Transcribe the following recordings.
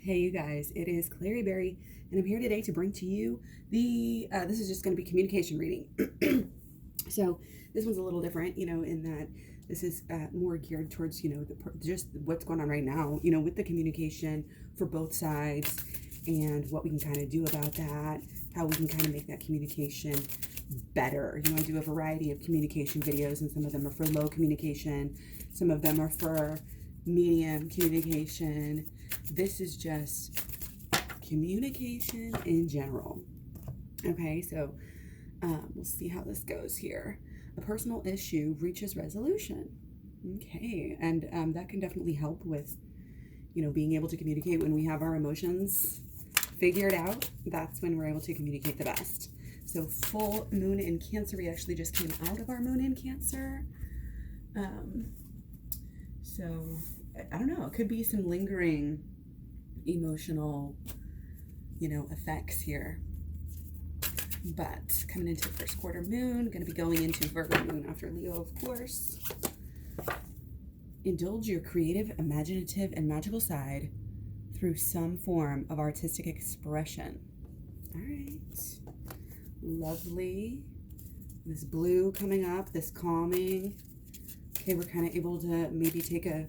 Hey, you guys, it is Clary Berry, and I'm here today to bring to you this is just going to be communication reading. So this one's a little different, in that this is more geared towards, just what's going on right now, with the communication for both sides and what we can kind of do about that, how we can kind of make that communication better. I do a variety of communication videos, and some of them are for low communication, some of them are for medium communication. This is just communication in general. Okay, so we'll see how this goes here. A personal issue reaches resolution. Okay, and that can definitely help with, being able to communicate when we have our emotions figured out. That's when we're able to communicate the best. So full moon in Cancer, we actually just came out of our moon in Cancer. So I don't know, it could be some lingering emotional, effects here. But coming into the first quarter moon, going to be going into Virgo moon after Leo, of course. Indulge your creative, imaginative, and magical side through some form of artistic expression. All right. Lovely. This blue coming up, this calming. Okay, we're kind of able to maybe take a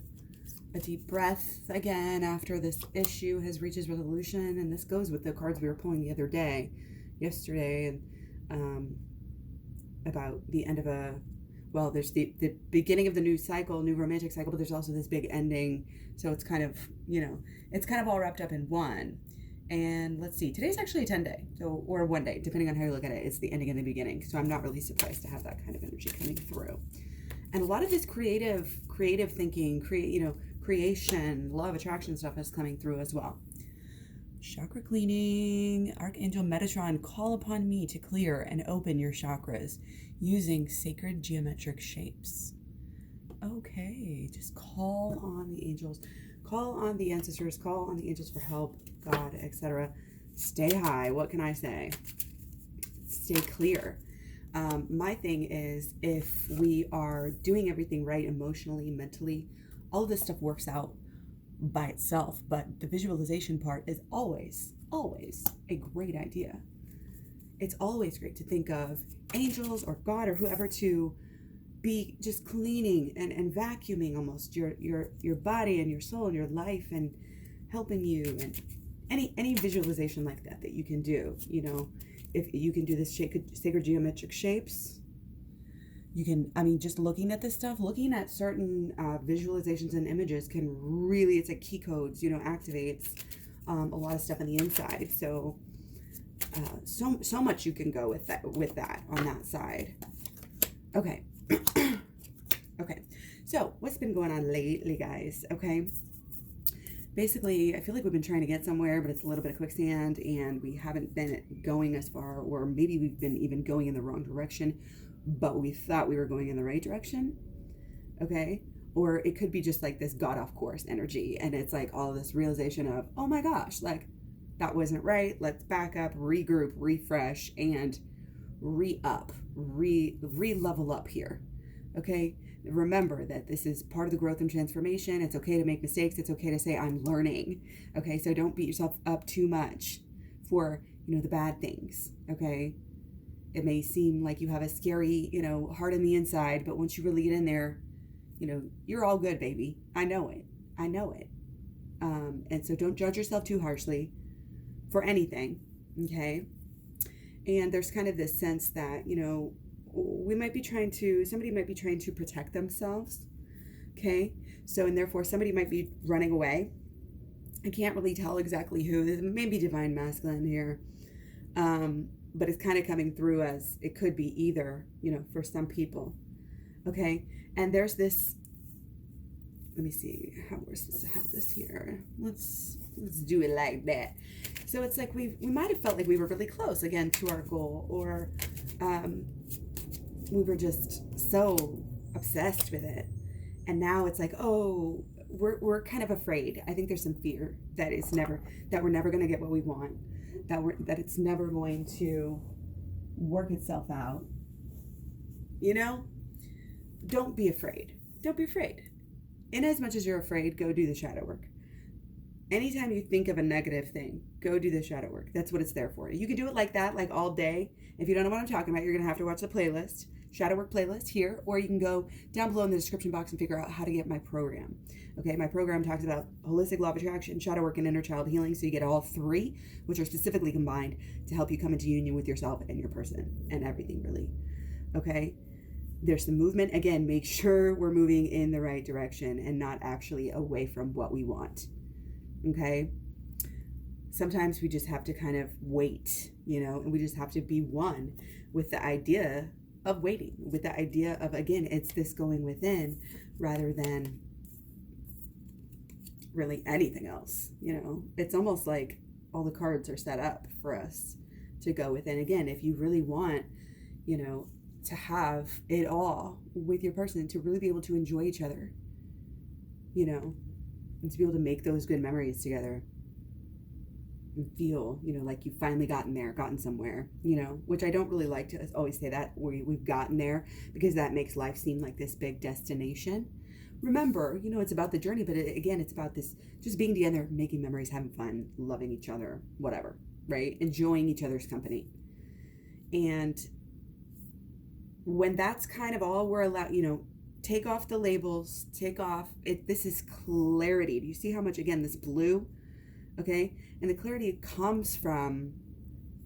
deep breath again after this issue has reached its resolution. And this goes with the cards we were pulling the other day, yesterday, and about the end of there's the beginning of the new cycle, new romantic cycle, but there's also this big ending. So it's kind of, it's kind of all wrapped up in one. And let's see, today's actually a 10-day, or 1 day, depending on how you look at it. It's the ending and the beginning. So I'm not really surprised to have that kind of energy coming through. And a lot of this creative thinking, creation, law of attraction stuff is coming through as well. Chakra cleaning. Archangel Metatron, call upon me to clear and open your chakras using sacred geometric shapes. Okay, just call on the angels, call on the ancestors, call on the angels for help, God, etc. Stay high. What can I say? Stay clear. My thing is, if we are doing everything right emotionally, mentally, all of this stuff works out by itself. But the visualization part is always a great idea. It's always great to think of angels or God or whoever to be just cleaning and vacuuming almost your body and your soul and your life, and helping you, and any visualization like that you can do. If you can do this sacred geometric shapes, you can, just looking at this stuff, looking at certain visualizations and images can really, it's like key codes, activates a lot of stuff on the inside. So, so much you can go with that on that side. Okay. Okay. So what's been going on lately, guys? Okay. Basically, I feel like we've been trying to get somewhere, but it's a little bit of quicksand, and we haven't been going as far, or maybe we've been even going in the wrong direction, but we thought we were going in the right direction. Okay? Or it could be just like this got off course energy, and it's like all this realization of, oh my gosh, like that wasn't right. Let's back up, regroup, refresh, and re-level up here. Okay? Remember that this is part of the growth and transformation. It's okay to make mistakes. It's okay to say, I'm learning. Okay, so don't beat yourself up too much for, the bad things. Okay, it may seem like you have a scary, heart on the inside, but once you really get in there, you're all good, baby. I know it. And so don't judge yourself too harshly for anything. Okay, and there's kind of this sense that, somebody might be trying to protect themselves. Okay. So, and therefore somebody might be running away. I can't really tell exactly who. This may be divine masculine here. But it's kind of coming through as it could be either, for some people. Okay. And there's this, let me see how we're supposed to have this here. Let's do it like that. So it's like we might have felt like we were really close again to our goal, or, we were just so obsessed with it, and now it's like, oh, we're kind of afraid. I think there's some fear that we're never going to get what we want, that it's never going to work itself out. Don't be afraid. In as much as you're afraid, go do the shadow work anytime you think of a negative thing, go do the shadow work. That's what it's there for. You can do it like that, like all day. If you don't know what I'm talking about, you're going to have to watch the playlist, shadow work playlist here, or you can go down below in the description box and figure out how to get my program. Okay, my program talks about holistic law of attraction, shadow work, and inner child healing. So you get all three, which are specifically combined to help you come into union with yourself and your person and everything, really. Okay, there's the movement. Again, make sure we're moving in the right direction and not actually away from what we want. Okay, sometimes we just have to kind of wait, and we just have to be one with the idea of waiting, with the idea of, again, it's this going within rather than really anything else. It's almost like all the cards are set up for us to go within. Again, if you really want, to have it all with your person, to really be able to enjoy each other, and to be able to make those good memories together and feel, like you've finally gotten somewhere, which I don't really like to always say that we've gotten there, because that makes life seem like this big destination. Remember, it's about the journey, but again, it's about this, just being together, making memories, having fun, loving each other, whatever, right? Enjoying each other's company. And when that's kind of all we're allowed, take off the labels, take off it. This is clarity. Do you see how much, again, this blue, okay? And the clarity comes from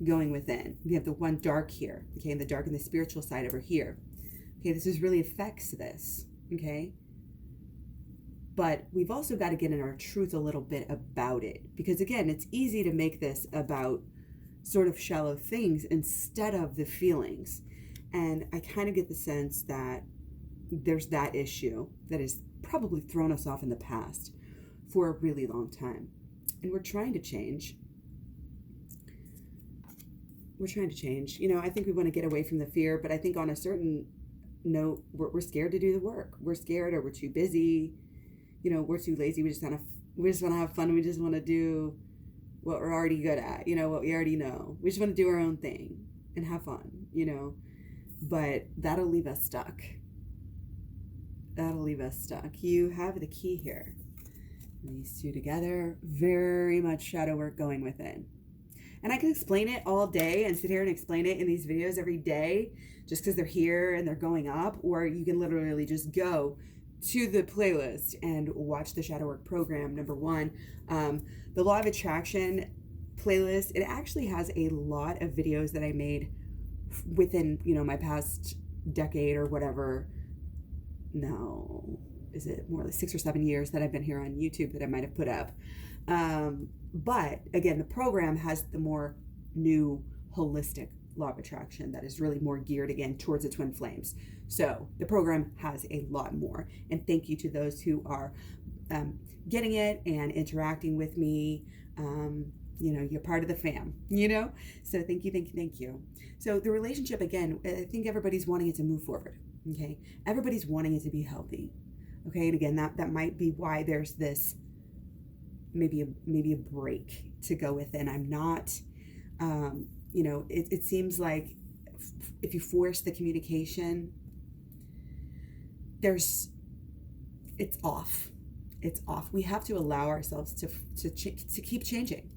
going within. We have the one dark here, okay? And the dark and the spiritual side over here. Okay, this is really affects this, okay? But we've also got to get in our truth a little bit about it, because again, it's easy to make this about sort of shallow things instead of the feelings. And I kind of get the sense that there's that issue that has probably thrown us off in the past for a really long time. And we're trying to change. I think we want to get away from the fear, but I think on a certain note, we're scared to do the work. We're scared, or we're too busy. We're too lazy. We just want to have fun. We just want to do what we're already good at, what we already know. We just want to do our own thing and have fun, but that'll leave us stuck. You have the key here. These two together, very much shadow work going within. And I can explain it all day and sit here and explain it in these videos every day just because they're here and they're going up, or you can literally just go to the playlist and watch the shadow work program. Number one, the law of attraction playlist, it actually has a lot of videos that I made within, my past decade or whatever. No, is it more like 6 or 7 years that I've been here on YouTube that I might have put up. But again, the program has the more new holistic law of attraction that is really more geared again towards the twin flames. So the program has a lot more. And thank you to those who are getting it and interacting with me. You're part of the fam, so thank you. So the relationship, again, I think everybody's wanting it to move forward. Okay, everybody's wanting it to be healthy. Okay, and again, that might be why there's this maybe a break to go within. I'm not, it seems like if you force the communication, it's off. We have to allow ourselves to keep changing.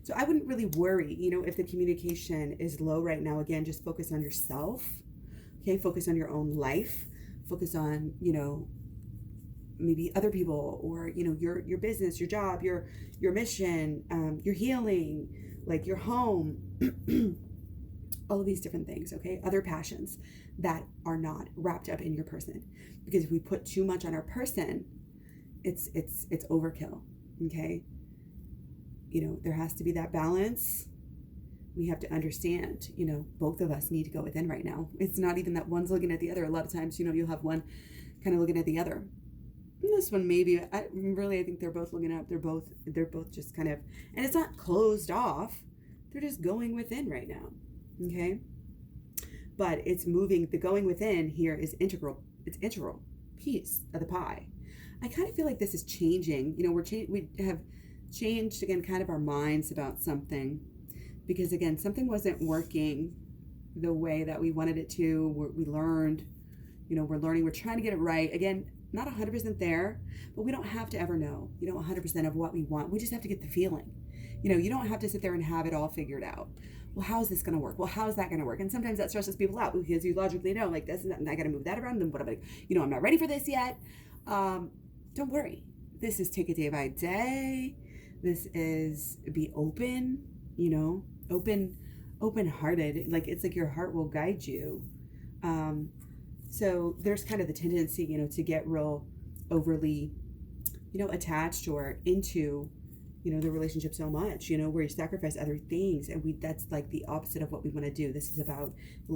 So I wouldn't really worry, if the communication is low right now. Again, just focus on yourself. Okay, focus on your own life. Focus on, maybe other people, or, your business, your job, your mission, your healing, like your home, all of these different things, okay? Other passions that are not wrapped up in your person. Because if we put too much on our person, it's overkill, okay? There has to be that balance. We have to understand, both of us need to go within right now. It's not even that one's looking at the other. A lot of times, you'll have one kind of looking at the other. And this one, maybe, I think they're both looking up. They're both just kind of, and it's not closed off. They're just going within right now. Okay. But it's moving. The going within here is integral. It's integral piece of the pie. I kind of feel like this is changing. We have changed again, kind of our minds about something, because again, something wasn't working the way that we wanted it to. We learned, we're learning, we're trying to get it right. Again, not 100% there, but we don't have to ever know, 100% of what we want. We just have to get the feeling. You don't have to sit there and have it all figured out. Well, how is this going to work? Well, how is that going to work? And sometimes that stresses people out because you logically know, like, this is not, I got to move that around. Then what am I, I'm not ready for this yet. Don't worry. This is take it day by day. This is be open, open-hearted. Like, it's like your heart will guide you. So there's kind of the tendency, to get real overly, attached or into, the relationship so much, where you sacrifice other things. And that's like the opposite of what we want to do. This is about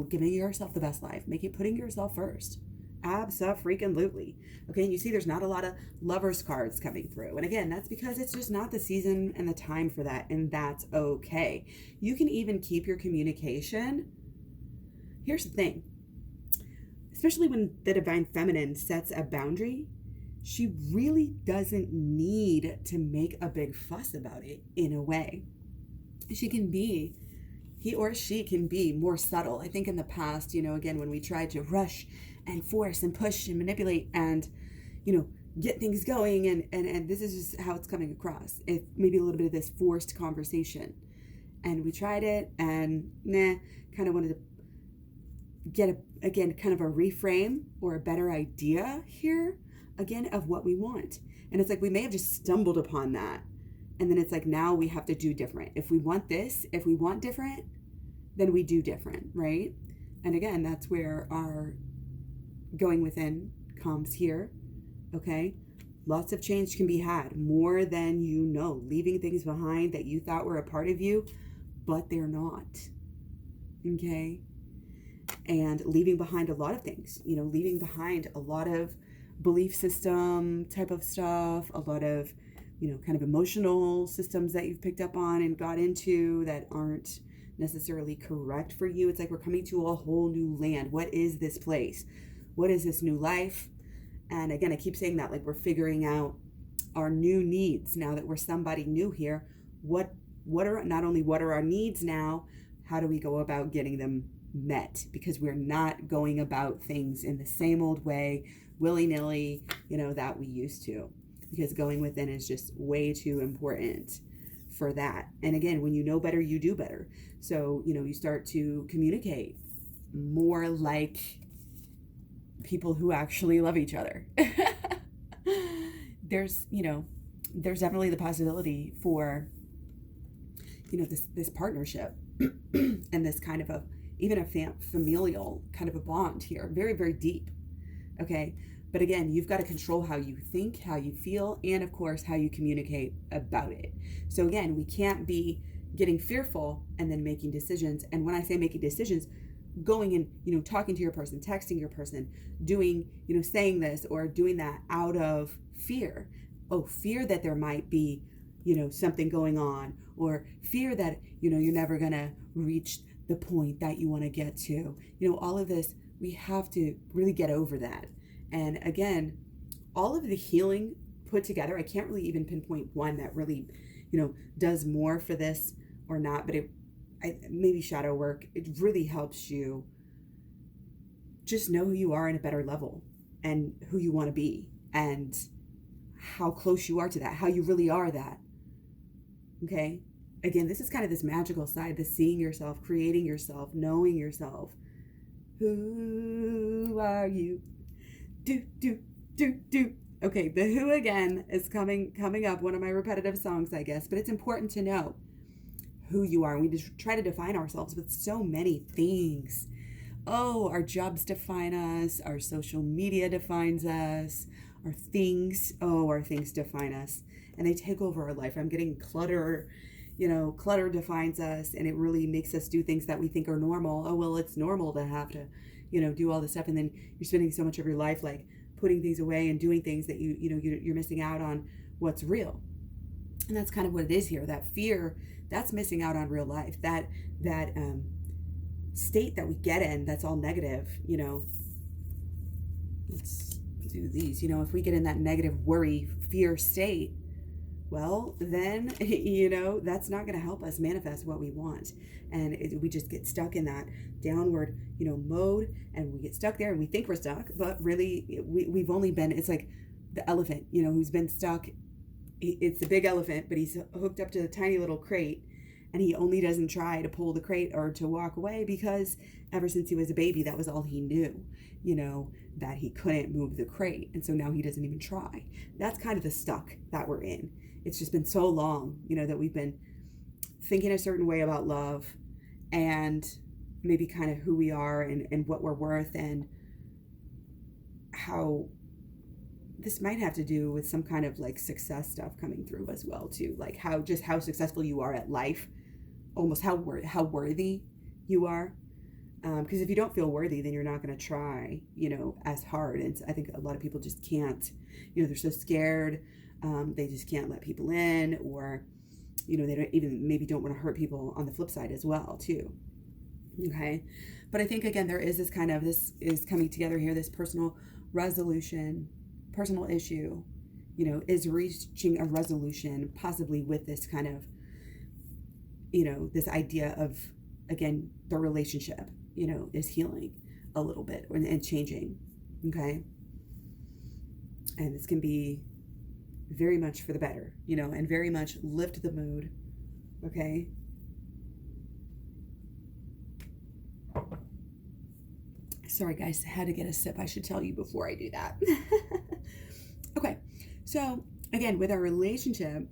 giving yourself the best life, putting yourself first. Abso-freaking-lutely. Okay, and you see there's not a lot of lovers cards coming through. And again, that's because it's just not the season and the time for that, and that's okay. You can even keep your communication. Here's the thing. Especially when the divine feminine sets a boundary, she really doesn't need to make a big fuss about it in a way. He or she can be more subtle. I think in the past, again, when we tried to rush and force and push and manipulate and, get things going, and this is just how it's coming across. It maybe a little bit of this forced conversation. And we tried it and kind of wanted to get kind of a reframe or a better idea here again of what we want. And it's like we may have just stumbled upon that, and then it's like now we have to do different. If we want different, then we do different, right? And again, that's where our going within comes here. Okay, lots of change can be had, more than leaving things behind that you thought were a part of you, but they're not. Okay, and leaving behind a lot of things, leaving behind a lot of belief system type of stuff, a lot of, kind of emotional systems that you've picked up on and got into that aren't necessarily correct for you. It's like we're coming to a whole new land. What is this place? What is this new life? And again, I keep saying that, like, we're figuring out our new needs now that we're somebody new here. What are our needs now? How do we go about getting them met? Because we're not going about things in the same old way, willy-nilly, that we used to. Because going within is just way too important for that. And again, when you know better, you do better. So, you start to communicate more like people who actually love each other. There's definitely the possibility for, this partnership and this kind of even a familial kind of a bond here. Very, very deep. Okay. But again, you've got to control how you think, how you feel, and of course, how you communicate about it. So again, we can't be getting fearful and then making decisions. And when I say making decisions, going and, talking to your person, texting your person, doing, saying this or doing that out of fear. Oh, fear that there might be, something going on, or fear that, you're never going to reach the point that you want to get to. All of this, we have to really get over that. And again, all of the healing put together, I can't really even pinpoint one that really, does more for this or not, but maybe shadow work, it really helps you just know who you are in a better level and who you want to be and how close you are to that, how you really are that. Okay. Again, this is kind of this magical side, the seeing yourself, creating yourself, knowing yourself. Who are you? Do. Okay, the Who again is coming up, one of my repetitive songs, I guess, but it's important to know who you are. We just try to define ourselves with so many things. Oh, our jobs define us, our social media defines us, our things define us, and they take over our life. I'm getting clutter, clutter defines us, and it really makes us do things that we think are normal. Oh, well, it's normal to have to, do all this stuff, and then you're spending so much of your life like putting things away and doing things that you're missing out on what's real. And that's kind of what it is here. That fear, that's missing out on real life. That state that we get in, that's all negative. Let's do these. If we get in that negative worry, fear state, well, then, that's not going to help us manifest what we want. And we just get stuck in that downward, mode, and we get stuck there and we think we're stuck, but really we've only been, it's like the elephant, who's been stuck. It's a big elephant, but he's hooked up to a tiny little crate, and he only doesn't try to pull the crate or to walk away because ever since he was a baby, that was all he knew, that he couldn't move the crate. And so now he doesn't even try. That's kind of the stuck that we're in. It's just been so long, that we've been thinking a certain way about love and maybe kind of who we are and what we're worth, and how this might have to do with some kind of like success stuff coming through as well too, like how successful you are at life, almost how worthy you are. Because if you don't feel worthy, then you're not going to try, as hard. And I think a lot of people just can't, they're so scared. They just can't let people in, or, they don't even maybe don't want to hurt people on the flip side as well too. Okay. But I think, again, this is coming together here, this personal resolution, personal issue, is reaching a resolution, possibly with this kind of, this idea of, again, the relationship, is healing a little bit and changing. Okay. And this can be very much for the better, and very much lift the mood. Okay. Sorry guys, I had to get a sip. I should tell you before I do that. Okay. So again, with our relationship,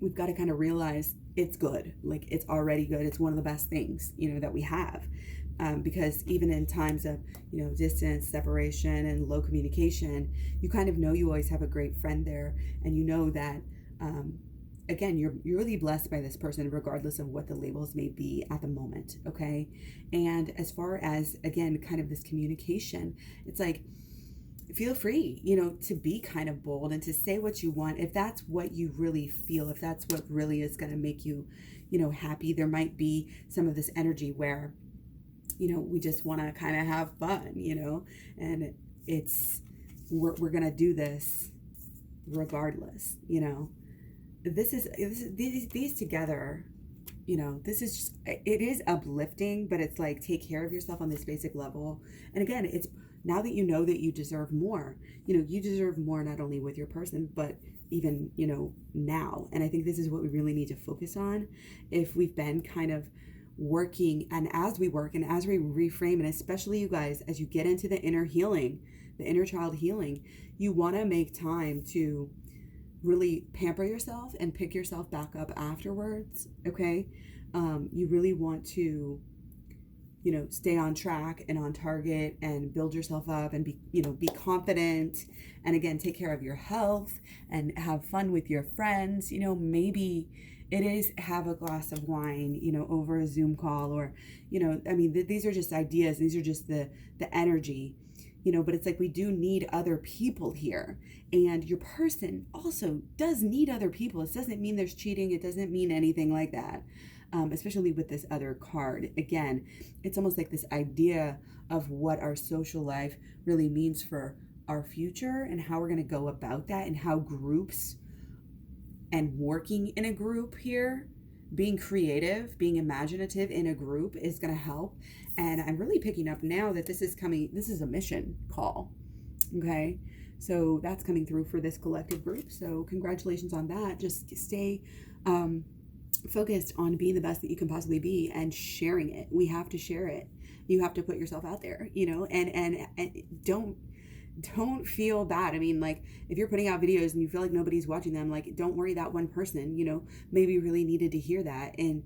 we've got to kind of realize it's good. Like, it's already good. It's one of the best things, that we have. Because even in times of, distance, separation, and low communication, you kind of know you always have a great friend there. And you know that, again, you're really blessed by this person, regardless of what the labels may be at the moment. Okay. And as far as, again, kind of this communication, it's like, feel free, to be kind of bold and to say what you want. If that's what you really feel, if that's what really is going to make you, happy, there might be some of this energy where, we just want to kind of have fun, and we're going to do this regardless, these together, this is just, it is uplifting, but it's like, take care of yourself on this basic level. And again, it's now that you know that you deserve more, you deserve more, not only with your person, but even, now. And I think this is what we really need to focus on. If we've been kind of working, and as we work and as we reframe, and especially you guys, as you get into the inner healing, the inner child healing, you want to make time to really pamper yourself and pick yourself back up afterwards. Okay. You really want to, stay on track and on target and build yourself up and be confident. And again, take care of your health and have fun with your friends. Maybe it is have a glass of wine, over a Zoom call, or, these are just ideas. These are just the energy, but it's like, we do need other people here, and your person also does need other people. It doesn't mean there's cheating. It doesn't mean anything like that. Especially with this other card. Again, it's almost like this idea of what our social life really means for our future and how we're going to go about that, and how groups and working in a group here, being creative, being imaginative in a group is going to help. And I'm really picking up now that this is a mission call. Okay. So that's coming through for this collective group. So congratulations on that. Just stay, focused on being the best that you can possibly be and sharing it. We have to share it. You have to put yourself out there, and don't feel bad. I mean, like, if you're putting out videos and you feel like nobody's watching them, like, don't worry, that one person, maybe really needed to hear that. And,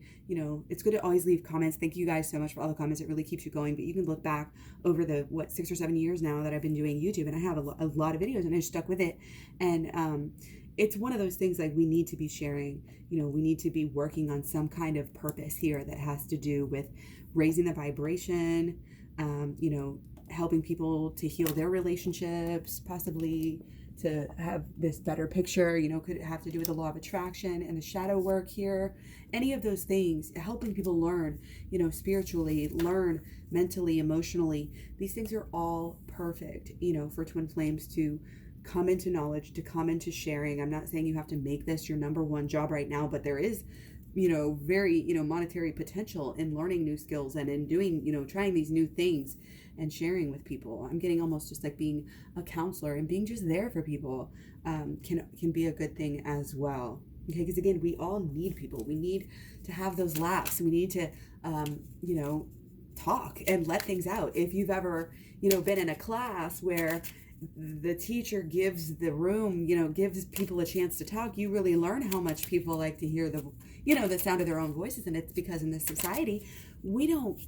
it's good to always leave comments. Thank you guys so much for all the comments. It really keeps you going. But you can look back over the, 6 or 7 years now that I've been doing YouTube, and I have a lot of videos, and I stuck with it. And, it's one of those things, like, we need to be sharing, we need to be working on some kind of purpose here that has to do with raising the vibration, helping people to heal their relationships, possibly to have this better picture, could have to do with the law of attraction and the shadow work here. Any of those things, helping people learn, spiritually, learn mentally, emotionally. These things are all perfect, for twin flames to come into knowledge, to come into sharing. I'm not saying you have to make this your number one job right now, but there is, very, monetary potential in learning new skills and in doing, trying these new things and sharing with people. I'm getting almost just like being a counselor and being just there for people can be a good thing as well. Okay, because again, we all need people. We need to have those laughs. We need to, talk and let things out. If you've ever, been in a class where the teacher gives the room, gives people a chance to talk, you really learn how much people like to hear the sound of their own voices. And it's because in this society, we don't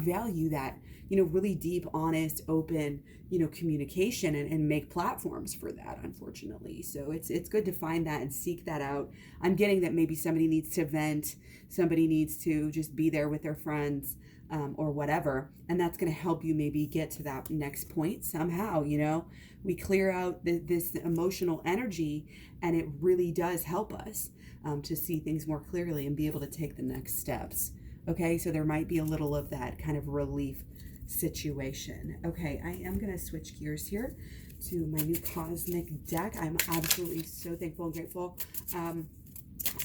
value that, really deep, honest, open, communication and make platforms for that, unfortunately. So it's good to find that and seek that out. I'm getting that maybe somebody needs to vent, somebody needs to just be there with their friends, or whatever. And that's going to help you maybe get to that next point somehow. We clear out this emotional energy, and it really does help us to see things more clearly and be able to take the next steps. Okay, so there might be a little of that kind of relief situation. Okay, I am going to switch gears here to my new cosmic deck. I'm absolutely so thankful and grateful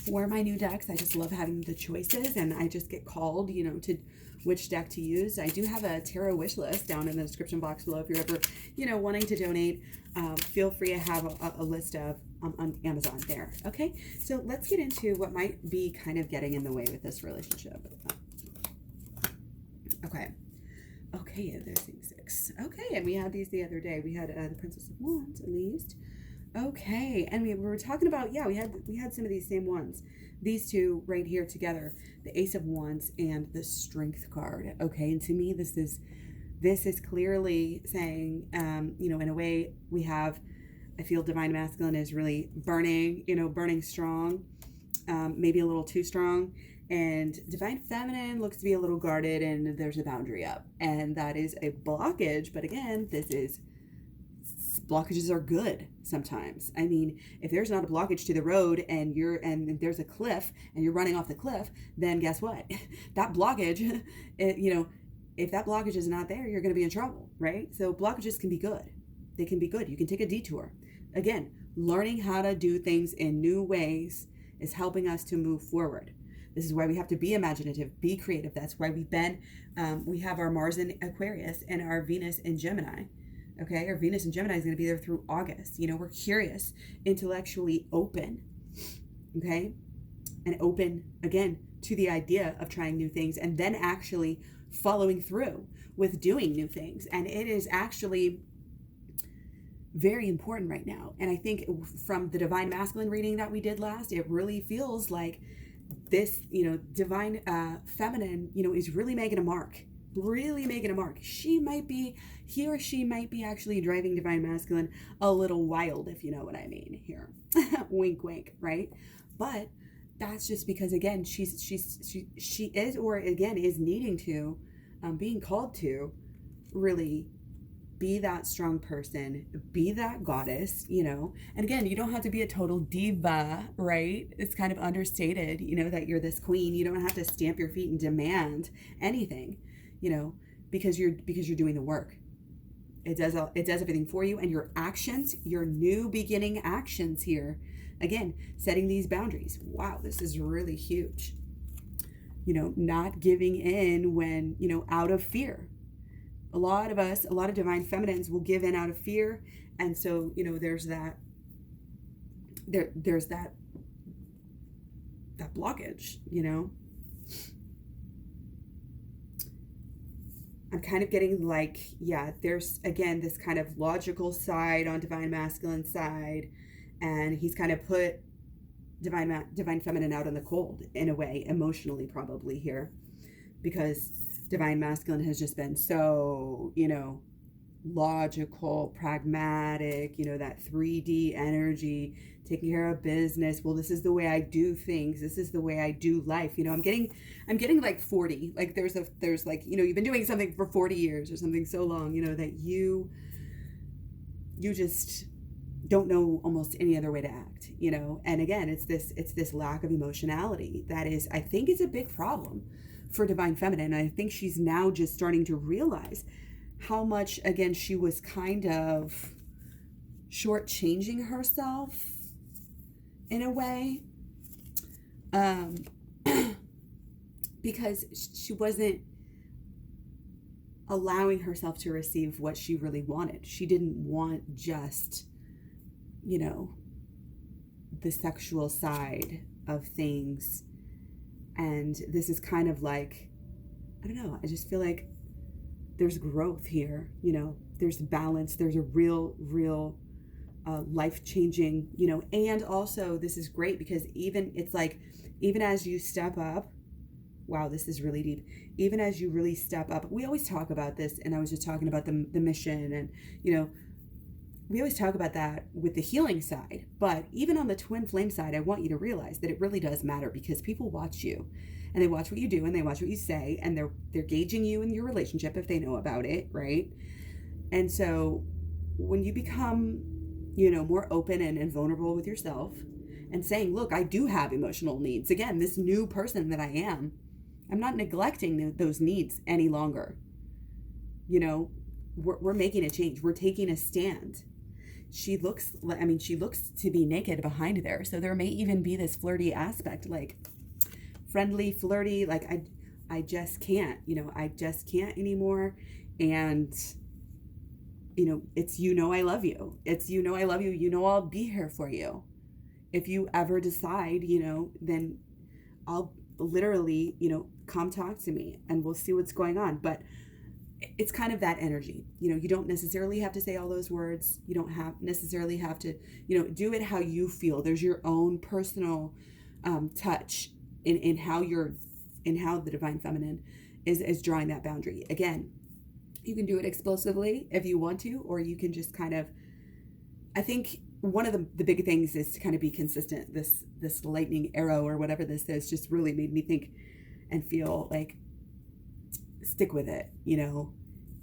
for my new decks. I just love having the choices, and I just get called, to which deck to use. I do have a tarot wish list down in the description box below. If you're ever, wanting to donate, feel free to have a list of on Amazon there. Okay, so let's get into what might be kind of getting in the way with this relationship. Okay, there's thing 6. Okay, and we had these the other day. We had the Princess of Wands, at least. Okay, and we were talking about, we had some of these same ones. These two right here together, the Ace of Wands and the Strength card. Okay, and to me, this is clearly saying, in a way, I feel Divine Masculine is really burning strong, maybe a little too strong. And Divine Feminine looks to be a little guarded, and there's a boundary up. And that is a blockage. But again, blockages are good sometimes. I mean, if there's not a blockage to the road and there's a cliff and you're running off the cliff, then guess what? That blockage, if that blockage is not there, you're going to be in trouble, right? So blockages can be good. They can be good. You can take a detour. Again, learning how to do things in new ways is helping us to move forward. This is why we have to be imaginative, be creative. That's why we have our Mars in Aquarius and our Venus in Gemini. Okay, our Venus in Gemini is going to be there through August. We're curious, intellectually open. Okay, and open, again, to the idea of trying new things and then actually following through with doing new things. And it is actually very important right now. And I think from the Divine Masculine reading that we did last, it really feels like this, Divine Feminine, is really making a mark. He or she might be actually driving Divine Masculine a little wild, if you know what I mean here. Wink, wink, right? But that's just because, again, she is, or again, is needing to, being called to really be that strong person, be that goddess, and again, you don't have to be a total diva, right? It's kind of understated, that you're this queen. You don't have to stamp your feet and demand anything, because you're doing the work. It does everything for you, and your actions, your new beginning actions here, again, setting these boundaries. Wow, this is really huge. Not giving in when, out of fear. A lot of Divine Feminines will give in out of fear. And so, there's that blockage, I'm kind of getting like, there's, again, this kind of logical side on Divine Masculine side. And he's kind of put Divine Feminine out in the cold, in a way, emotionally probably here. Because Divine Masculine has just been so, logical, pragmatic, that 3D energy, taking care of business. Well, this is the way I do things. This is the way I do life. I'm getting like 40. Like there's like, you've been doing something for 40 years or something so long, that you just don't know almost any other way to act, And again, it's this lack of emotionality that is, I think, is a big problem for Divine Feminine. And I think she's now just starting to realize how much, again, she was kind of shortchanging herself in a way, because she wasn't allowing herself to receive what she really wanted. She didn't want just, the sexual side of things. And this is kind of like, I don't know, I just feel like there's growth here, there's balance, there's a real life-changing, and also this is great because even as you step up, wow, this is really deep. Even as you really step up, we always talk about this, and I was just talking about the mission, and we always talk about that with the healing side, but even on the twin flame side, I want you to realize that it really does matter, because people watch you, and they watch what you do, and they watch what you say, and they're gauging you in your relationship if they know about it, right? And so when you become, more open and vulnerable with yourself and saying, look, I do have emotional needs. Again, this new person that I am, I'm not neglecting those needs any longer. We're making a change. We're taking a stand. She looks to be naked behind there. So there may even be this flirty aspect, like friendly, flirty, like I just can't, I just can't anymore. And, it's, I love you. It's, I love you. I'll be here for you. If you ever decide, then I'll literally, come talk to me and we'll see what's going on. But it's kind of that energy. You don't necessarily have to say all those words. You don't necessarily have to, do it how you feel. There's your own personal touch in how the divine feminine is drawing that boundary. Again, you can do it explosively if you want to, or you can just kind of, I think one of the big things is to kind of be consistent. This lightning arrow or whatever this is just really made me think and feel like, stick with it,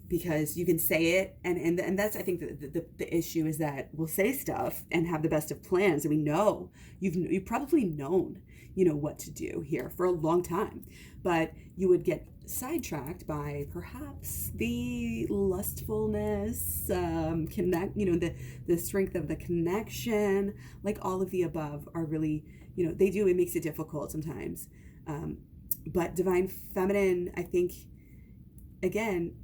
because you can say it. And that's, I think the issue is that we'll say stuff and have the best of plans. And we know you've probably known, what to do here for a long time, but you would get sidetracked by perhaps the lustfulness, the strength of the connection, like all of the above are really, it makes it difficult sometimes. But divine feminine, I think, again,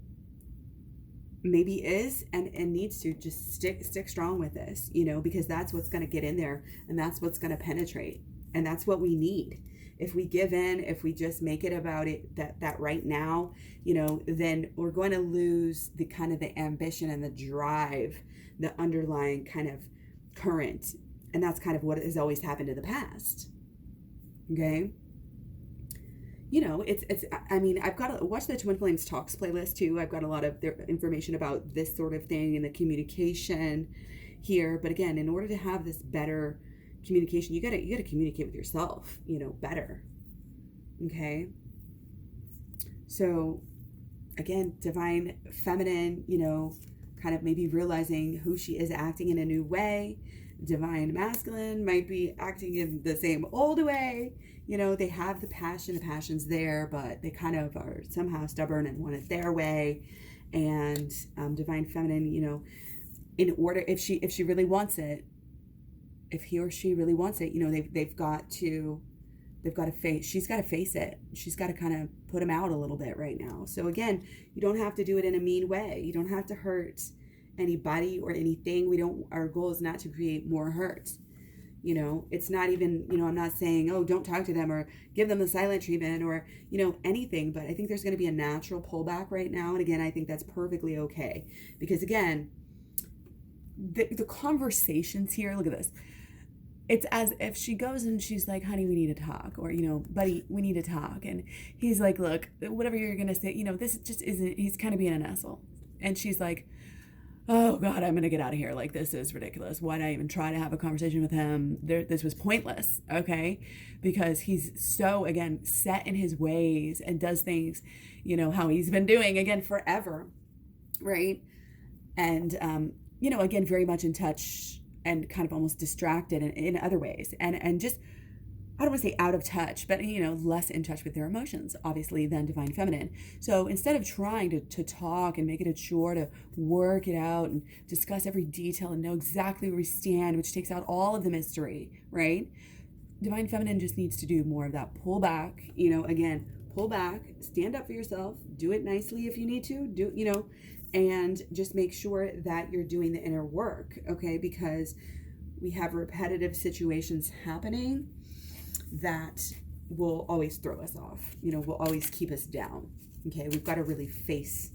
maybe is and needs to just stick strong with this, because that's what's going to get in there, and that's what's going to penetrate, and that's what we need. If we give in, if we just make it about it that right now, then we're going to lose the kind of the ambition and the drive, the underlying kind of current, and that's kind of what has always happened in the past. Okay. I've got to watch the Twin Flames Talks playlist too. I've got a lot of their information about this sort of thing and the communication here. But again, in order to have this better communication, you gotta communicate with yourself, better. Okay. So again, divine feminine, kind of maybe realizing who she is, acting in a new way. Divine masculine might be acting in the same old way. They have the passion's there, but they kind of are somehow stubborn and want it their way. And divine feminine, in order, if she really wants it, if he or she really wants it, they've got to face, she's got to face it. She's got to kind of put him out a little bit right now. So again, you don't have to do it in a mean way. You don't have to hurt anybody or anything. Our goal is not to create more hurt. It's not even, I'm not saying, oh, don't talk to them or give them the silent treatment or, anything, but I think there's going to be a natural pullback right now. And again, I think that's perfectly okay, because again, the conversations here, look at this. It's as if she goes and she's like, honey, we need to talk, or, buddy, we need to talk. And he's like, look, whatever you're going to say, this just isn't, he's kind of being an asshole. And she's like, oh God, I'm going to get out of here. Like, this is ridiculous. Why'd I even try to have a conversation with him? This was pointless. Okay. Because he's so, again, set in his ways and does things, how he's been doing again forever. Right. And, again, very much in touch and kind of almost distracted in other ways. And just, I don't want to say out of touch, but less in touch with their emotions, obviously, than divine feminine. So instead of trying to talk and make it a chore to work it out and discuss every detail and know exactly where we stand, which takes out all of the mystery, right? Divine feminine just needs to do more of that. Pull back, again, pull back, stand up for yourself, do it nicely if you need to, and just make sure that you're doing the inner work, okay? Because we have repetitive situations happening that will always throw us off, will always keep us down, okay? We've got to really face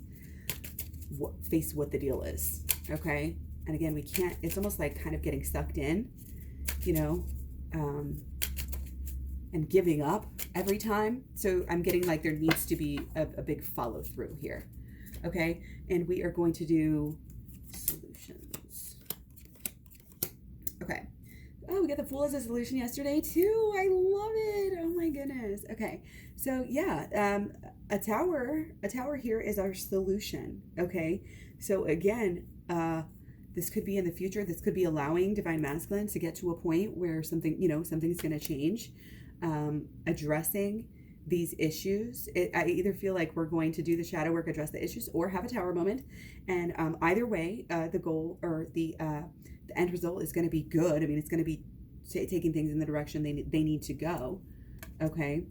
what the deal is, okay? And again, we can't, it's almost like kind of getting sucked in, and giving up every time. So I'm getting like there needs to be a big follow through here, okay? And we are going to do solutions. Okay. Oh, we got the Fool as a solution yesterday too. I love it. Oh my goodness. Okay. So yeah, a tower here is our solution. Okay. So again, this could be in the future. This could be allowing divine masculine to get to a point where something's going to change, addressing these issues. I either feel like we're going to do the shadow work, address the issues, or have a tower moment. And either way, the goal or the end result is going to be good. I mean, it's going to be taking things in the direction they need to go. Okay.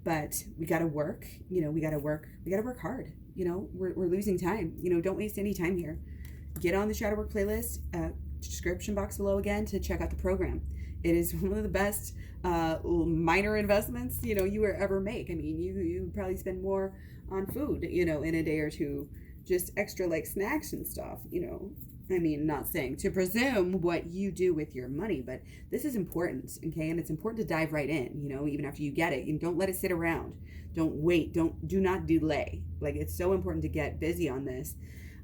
But we got to work, we got to work hard. We're losing time. Don't waste any time here. Get on the shadow work playlist, description box below again to check out the program. It is one of the best minor investments, you will ever make. I mean, you probably spend more on food, in a day or two, just extra like snacks and stuff, I mean, not saying to presume what you do with your money, but this is important, okay? And it's important to dive right in, even after you get it. And don't let it sit around. Don't wait. Do not delay. Like, it's so important to get busy on this.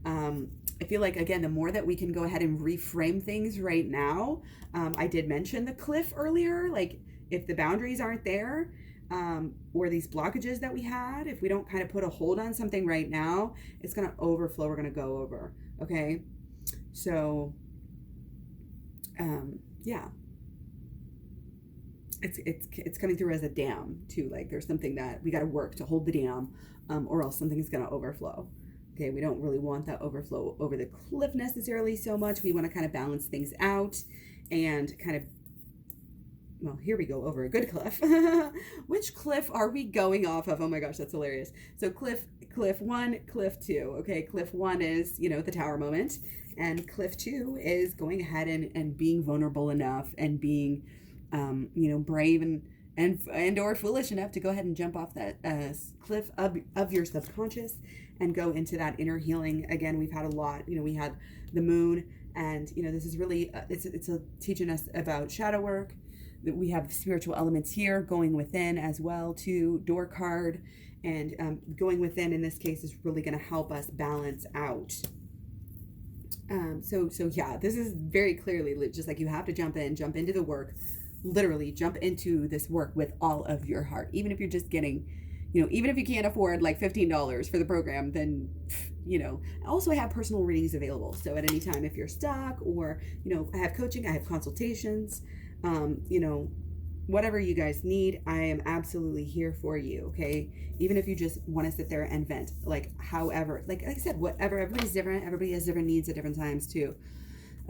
I feel like, again, the more that we can go ahead and reframe things right now, I did mention the cliff earlier, like if the boundaries aren't there, or these blockages that we had, if we don't kind of put a hold on something right now, it's going to overflow. We're going to go over. Okay. So, yeah, it's coming through as a dam too. Like there's something that we got to work to hold the dam, or else something's going to overflow. Okay. We don't really want that overflow over the cliff necessarily so much. We want to kind of balance things out and kind of, well, here we go over a good cliff. Which cliff are we going off of? Oh my gosh, that's hilarious. So cliff 1, cliff 2. Okay, cliff 1 is, the tower moment. And cliff 2 is going ahead and being vulnerable enough and being, brave and or foolish enough to go ahead and jump off that cliff of your subconscious and go into that inner healing. Again, we've had a lot, we had the moon, and, this is really, it's teaching us about shadow work. We have spiritual elements here going within as well too, door card, and going within in this case is really going to help us balance out. So yeah, this is very clearly just like you have to jump into the work, literally jump into this work with all of your heart. Even if you're just getting, even if you can't afford like $15 for the program, then, also I have personal readings available. So at any time, if you're stuck or, I have coaching, I have consultations, whatever you guys need, I am absolutely here for you. Okay. Even if you just want to sit there and vent, like however, like I said, whatever, everybody's different. Everybody has different needs at different times too.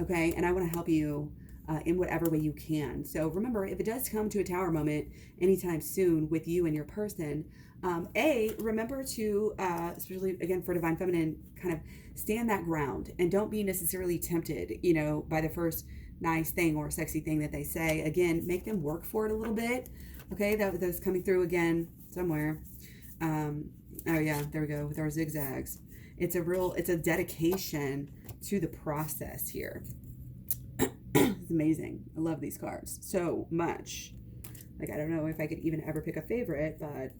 Okay. And I want to help you in whatever way you can. So remember, if it does come to a tower moment anytime soon with you and your person, remember to, especially again for divine feminine, kind of stand that ground and don't be necessarily tempted, by the first nice thing or sexy thing that they say. Again, make them work for it a little bit. Okay, that's coming through again somewhere. Oh yeah, there we go with our zigzags. It's a dedication to the process here. It's amazing. I love these cards so much. Like, I don't know if I could even ever pick a favorite, but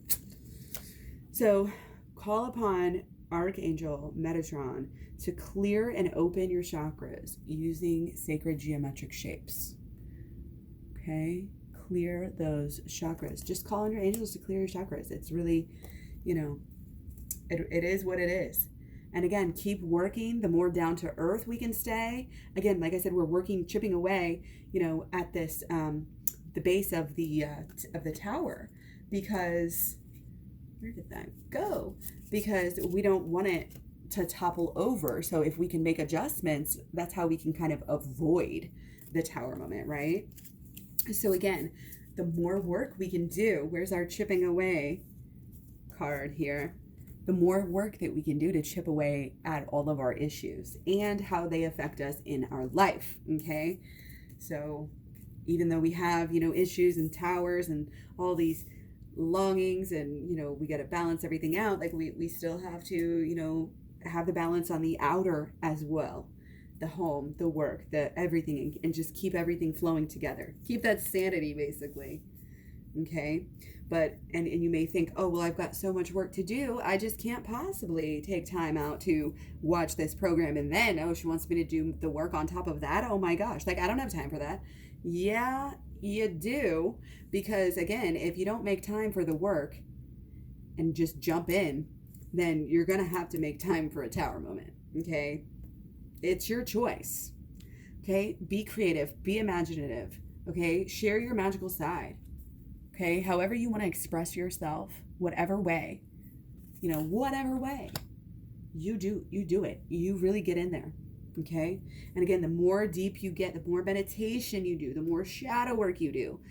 so call upon Archangel Metatron to clear and open your chakras using sacred geometric shapes. Okay, clear those chakras. Just call on your angels to clear your chakras. It's really, it is what it is. And again, keep working. The more down to earth we can stay. Again, like I said, we're working, chipping away, at this base of the tower, because where did that go? Because we don't want it to topple over. So if we can make adjustments, that's how we can kind of avoid the tower moment, right? So again, the more work we can do, where's our chipping away card here? The more work that we can do to chip away at all of our issues and how they affect us in our life, okay? So even though we have, issues and towers and all these longings and, we got to balance everything out, like we still have to, have the balance on the outer as well. The home, the work, the everything, and just keep everything flowing together. Keep that sanity, basically. Okay? But, and you may think, oh, well, I've got so much work to do. I just can't possibly take time out to watch this program. And then, oh, she wants me to do the work on top of that. Oh my gosh. Like, I don't have time for that. Yeah, you do. Because again, if you don't make time for the work and just jump in, then you're going to have to make time for a tower moment. Okay? It's your choice. Okay? Be creative. Be imaginative. Okay? Share your magical side. Okay? However you want to express yourself, whatever way, whatever way, you do it. You really get in there. Okay? And again, the more deep you get, the more meditation you do, the more shadow work you do,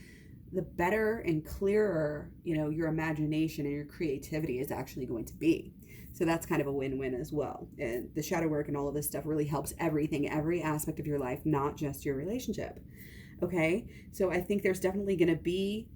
the better and clearer, your imagination and your creativity is actually going to be. So that's kind of a win-win as well. And the shadow work and all of this stuff really helps everything, every aspect of your life, not just your relationship. Okay? So I think there's definitely going to be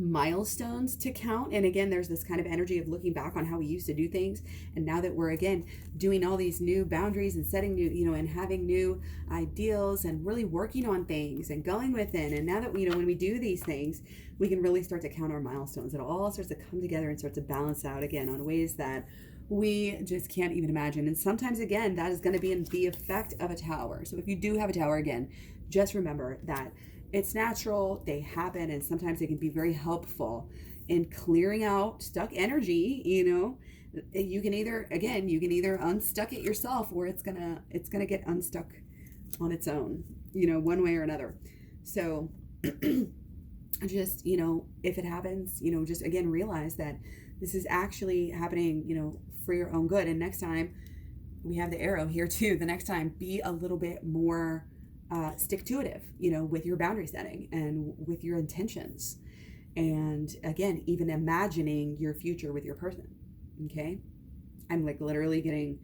milestones to count. And again, there's this kind of energy of looking back on how we used to do things. And now that we're, again, doing all these new boundaries and setting new, and having new ideals and really working on things and going within. And now that, when we do these things, we can really start to count our milestones. It all starts to come together and start to balance out again on ways that we just can't even imagine. And sometimes, again, that is going to be in the effect of a tower. So if you do have a tower, again, just remember that it's natural, they happen, and sometimes they can be very helpful in clearing out stuck energy. You can either unstuck it yourself, or it's gonna get unstuck on its own, one way or another. So just, if it happens, just again realize that this is actually happening, for your own good. And next time, we have the arrow here too. The next time, be a little bit more stick-to-itive, with your boundary setting and with your intentions. And again, even imagining your future with your person. Okay? I'm like literally getting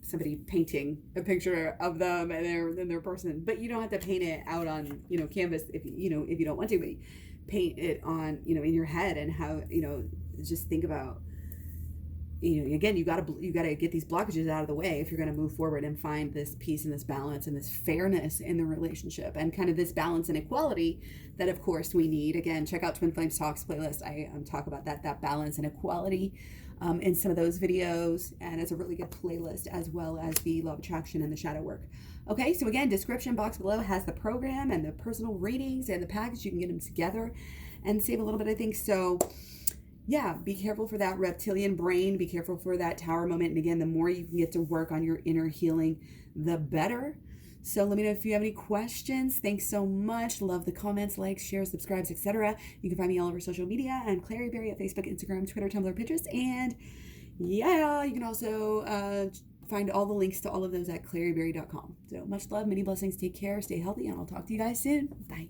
somebody painting a picture of them and their person. But you don't have to paint it out on, canvas if you don't want to, but paint it on, in your head, and how, just think about, again, you got to get these blockages out of the way if you're going to move forward and find this peace and this balance and this fairness in the relationship, and kind of this balance and equality that, of course, we need. Again, check out Twin Flames Talks playlist. I talk about that balance and equality in some of those videos, and it's a really good playlist, as well as the law of attraction and the shadow work. Okay, so again, description box below has the program and the personal readings and the package. You can get them together and save a little bit, I think. So yeah, be careful for that reptilian brain. Be careful for that tower moment. And again, the more you can get to work on your inner healing, the better. So let me know if you have any questions. Thanks so much. Love the comments, likes, shares, subscribes, etc. You can find me all over social media. I'm Clary Berry at Facebook, Instagram, Twitter, Tumblr, Pinterest. And yeah, you can also find all the links to all of those at claryberry.com. So much love, many blessings. Take care, stay healthy, and I'll talk to you guys soon. Bye.